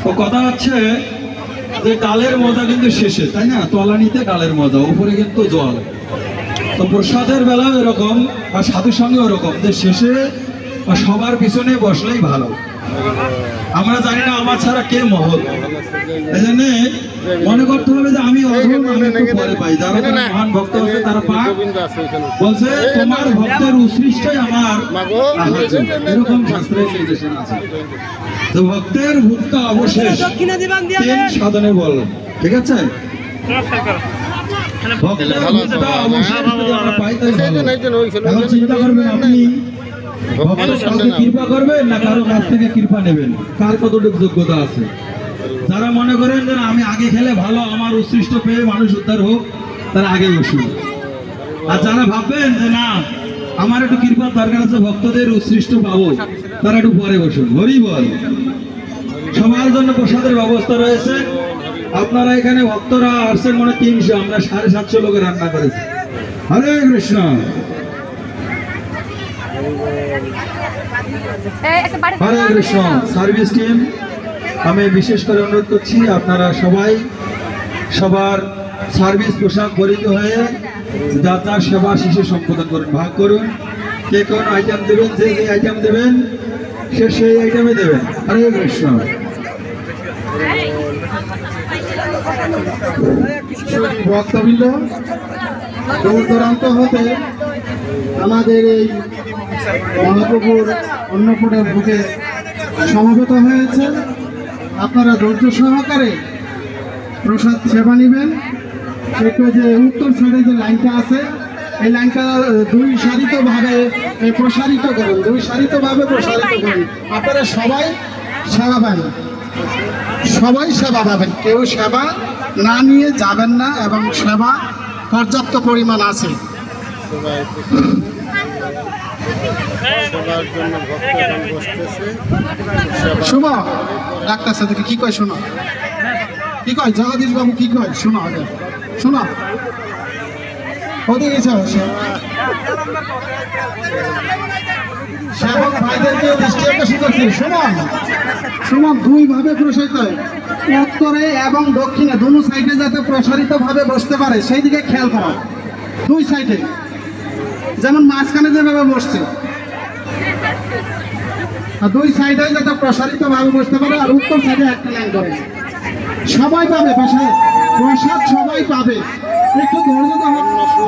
তো কথা হচ্ছে যে ডালের মজা কিন্তু শেষে, তাই না? তলানিতে ডালের মজা, উপরে কিন্তু জল। তো প্রসাদের বেলাও এরকম, আর সাধুর সঙ্গে ওরকম, যে শেষে সবার পিছনে বসলেই ভালো। আমরা জানি না আমার ছাড়া কে মহৎ, এই জন্য মনে করতে হবে যে আমি অধম, আমি একটু পরে পাই। যারা মহান ভক্ত আছে তারা পাক বলছে তোমার ভক্তের উৎসৃষ্টই আমার আহার্য, এরকম শাস্ত্রে নির্দেশনা আছে। তো ভক্তের ভুক্ত অবশেষ তিন সাধনে বল, ঠিক আছে? ভক্তের ভুক্ত অবশেষ যদি আমরা পাই তাই ভালো। এখন চিন্তা করবেন আপনি কৃপা করবেন না কারো কাছ থেকে কৃপা নেবেন, কার কতটুকু যোগ্যতা আছে। যারা মনে করেন যে আমি আগে খেলে ভালো, আমার উৎসৃষ্ট পেয়ে মানুষ উদ্ধার হোক, তারা আগে বসুন। আর যারা ভাববেন যে না আমার একটু কৃপার দরকার আছে, ভক্তদের উৎসৃষ্ট পাবো, তারা একটু পরে বসুন। হরি বল। সবার জন্য প্রসাদের ব্যবস্থা রয়েছে। আপনারা এখানে ভক্তরা আসছেন মনে 300, আমরা 750 লোকের রান্না করেছি। হরে কৃষ্ণ। হরে কৃষ্ণ। সার্ভিস টিম আমি বিশেষ করে অনুরোধ করছি আপনারা সবাই সবার সার্ভিস পোশাক পরিহিত হয়ে যাত্রার সেবা শেষে সম্বোধন করুন। ভাগ করুন, কে কোন আইটেম দেবেন, যে যে আইটেম দেবেন সে সেই আইটেমে দেবেন। হরে কৃষ্ণ। ভক্তবৃন্দ দূর দূরান্ত হতে আমাদের এই মহাপ্রভুর অন্নপূর্ণার বুকে সমবেত হয়েছে। আপনারা ধৈর্য সহকারে প্রসাদ সেবা নেবেন। একটু যে উত্তর সাইডে যে লাইনটা আছে, এই লাইনটা দুই সারিতভাবে প্রসারিত করুন, আপনারা সবাই সেবা পান, সবাই সেবা পাবেন, কেউ সেবা না নিয়ে যাবেন না, এবং সেবা পর্যাপ্ত পরিমাণ আছে। শুভ ডাক্তার সাথে কি কয় শোনো, কি কয় জগদীশ বাবু কি কয় শোনো, আগে শোনো ওদিকে সেবক ভাইদেরকে দৃষ্টি আকর্ষণ করছি। শোনো দুই ভাবে প্রসারিত হয়, উত্তরে এবং দক্ষিণে দুনো সাইডে যাতে প্রসারিত ভাবে বসতে পারে সেই দিকে খেয়াল করো। দুই সাইডে যেমন মাঝখানে যেভাবে বসছে, আর দুই সাইডে যাতে প্রসারিত ভাবে বসতে পারে, আর উত্তর সাইডে একটা লাইন করে সবাই পাবে প্রসাদ, সবাই পাবে। একটু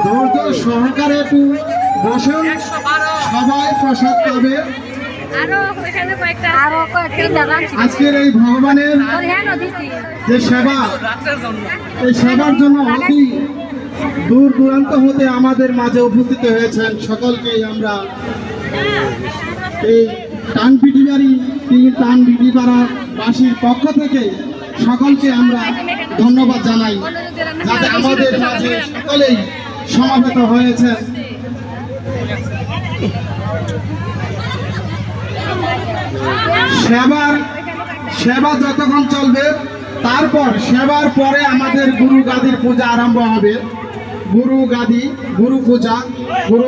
ধৈর্য সহকারে একটু বসুন, সবাই প্রসাদ পাবে। আজকের এই ভগবানের যে সেবা, এই সেবার জন্য অতি দূর দূরান্ত হতে আমাদের মাঝে উপস্থিত হয়েছেন সকলকেই আমরা এই টানপিটিপাড়া বাসীর পক্ষ থেকে সকলকে আমরা ধন্যবাদ জানাই, যাতে আমাদের মাঝে সকলেই সমাবেত হয়েছে। সেবা যতক্ষণ চলবে, তারপর সেবার পরে আমাদের গুরু গাদির পূজা আরম্ভ হবে। গুরু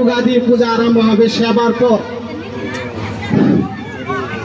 গাদির পূজা আরম্ভ হবে সেবার পর।